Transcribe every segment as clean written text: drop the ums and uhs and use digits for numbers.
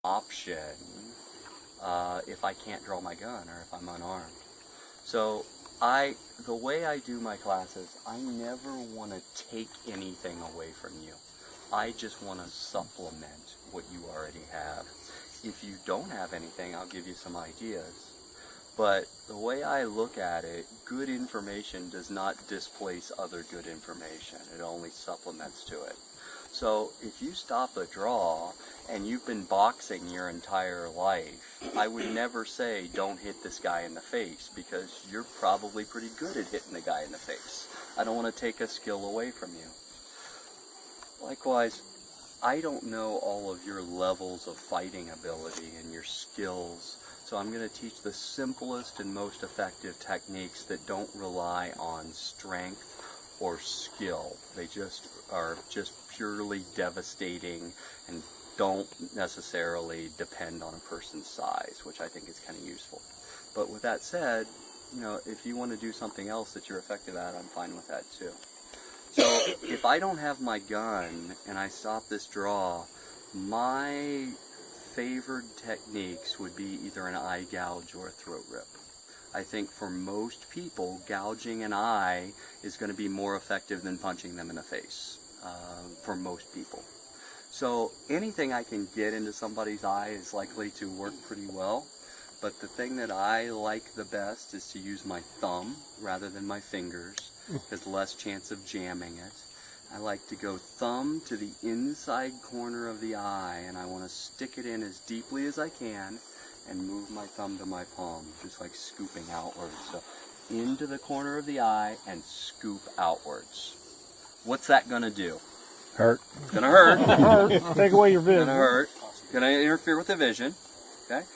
option if I can't draw my gun or if I'm unarmed. So the way I do my classes, I never want to take anything away from you. I just want to supplement what you already have. If you don't have anything, I'll give you some ideas. But the way I look at it, good information does not displace other good information. It only supplements to it. So if you stop a draw and you've been boxing your entire life, I would never say don't hit this guy in the face, because you're probably pretty good at hitting the guy in the face. I don't want to take a skill away from you. Likewise, I don't know all of your levels of fighting ability and your skills, so I'm going to teach the simplest and most effective techniques that don't rely on strength or skill. They just are just purely devastating and don't necessarily depend on a person's size, which I think is kind of useful. But with that said, you know, if you want to do something else that you're effective at, I'm fine with that too. So if I don't have my gun and I stop this draw, my favored techniques would be either an eye gouge or a throat rip. I think for most people, gouging an eye is going to be more effective than punching them in the face, for most people. So anything I can get into somebody's eye is likely to work pretty well, but the thing that I like the best is to use my thumb rather than my fingers. There's less chance of jamming it. I like to go thumb to the inside corner of the eye, and I want to stick it in as deeply as I can and move my thumb to my palm, just like scooping outwards. So into the corner of the eye and scoop outwards. What's that going to do? Hurt. It's going to hurt. Hurt. Take away your vision. It's going to hurt. It's going to interfere with the vision. Okay?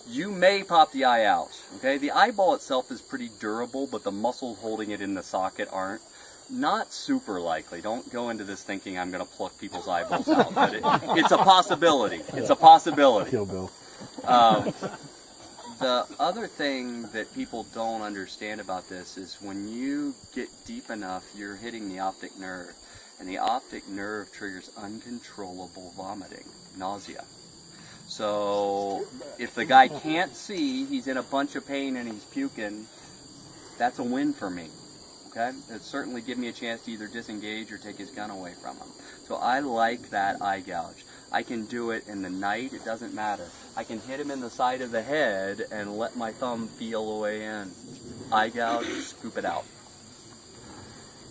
You may pop the eye out. Okay? The eyeball itself is pretty durable, but the muscles holding it in the socket aren't. Not super likely. Don't go into this thinking I'm going to pluck people's eyeballs out. But it's a possibility. It's a possibility. Kill Bill. The other thing that people don't understand about this is when you get deep enough, you're hitting the optic nerve. And the optic nerve triggers uncontrollable vomiting, nausea. So if the guy can't see, he's in a bunch of pain and he's puking, that's a win for me. Okay? It'd certainly give me a chance to either disengage or take his gun away from him. So I like that eye gouge. I can do it in the night, it doesn't matter. I can hit him in the side of the head and let my thumb feel the way in. Eye gouge, scoop it out.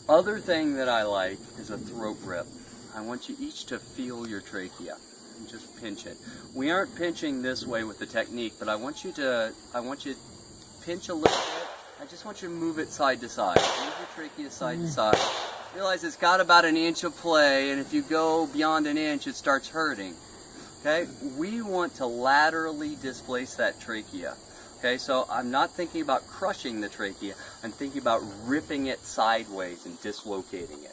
Other thing that I like is a throat rip. I want you each to feel your trachea and just pinch it. We aren't pinching this way with the technique, but I want you to pinch a little bit. I just want you to move it side to side. Move your trachea side to side. Realize it's got about an inch of play, and if you go beyond an inch, it starts hurting. Okay? We want to laterally displace that trachea. Okay, so I'm not thinking about crushing the trachea, I'm thinking about ripping it sideways and dislocating it.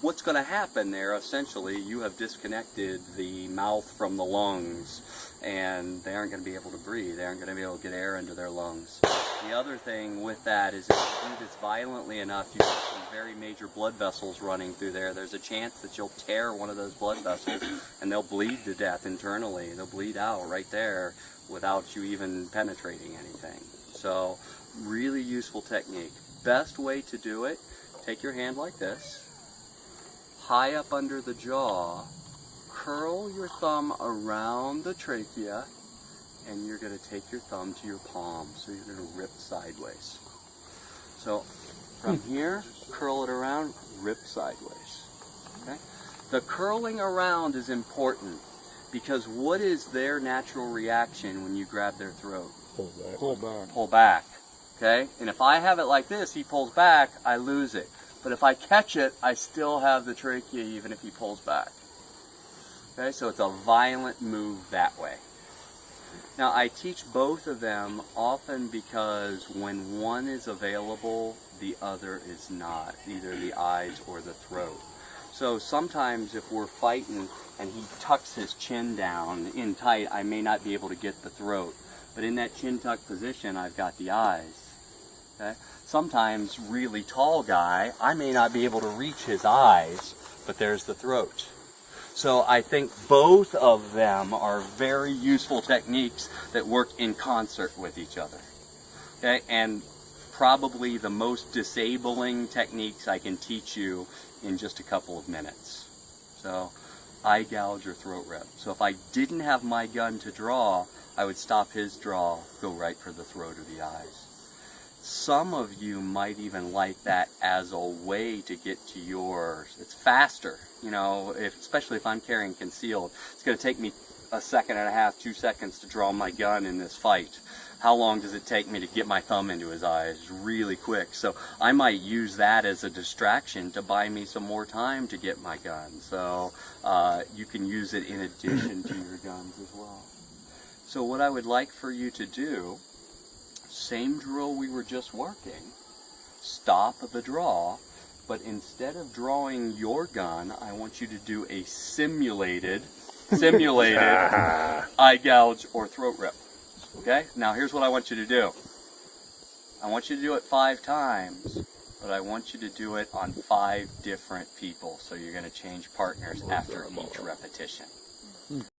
What's going to happen there, essentially, you have disconnected the mouth from the lungs, and they aren't going to be able to breathe. They aren't going to be able to get air into their lungs. The other thing with that is if you do this violently enough, you have some very major blood vessels running through there. There's a chance that you'll tear one of those blood vessels, and they'll bleed to death internally. They'll bleed out right there without you even penetrating anything. So, really useful technique. Best way to do it, take your hand like this, high up under the jaw, curl your thumb around the trachea, and you're going to take your thumb to your palm, so you're going to rip sideways. So, from here, curl it around, rip sideways. Okay? The curling around is important, because what is their natural reaction when you grab their throat? Pull back. Pull back. Pull back. Okay? And if I have it like this, he pulls back, I lose it. But if I catch it, I still have the trachea even if he pulls back. Okay? So it's a violent move that way. Now, I teach both of them often because when one is available, the other is not, either the eyes or the throat. So sometimes if we're fighting and he tucks his chin down in tight, I may not be able to get the throat. But in that chin tuck position, I've got the eyes. Okay? Sometimes really tall guy, I may not be able to reach his eyes, but there's the throat. So I think both of them are very useful techniques that work in concert with each other. Okay, and probably the most disabling techniques I can teach you in just a couple of minutes. So eye gouge or throat rip. So if I didn't have my gun to draw, I would stop his draw, go right for the throat or the eyes. Some of you might even like that as a way to get to yours. It's faster, you know, especially if I'm carrying concealed. It's going to take me a second and a half, 2 seconds to draw my gun in this fight. How long does it take me to get my thumb into his eyes? Really quick. So I might use that as a distraction to buy me some more time to get my gun. So you can use it in addition to your guns as well. So what I would like for you to do, same drill we were just working, stop the draw, but instead of drawing your gun, I want you to do a simulated eye gouge or throat rip. Okay? Now here's what I want you to do. I want you to do it 5 times, but I want you to do it on 5 different people. So you're going to change partners after each repetition.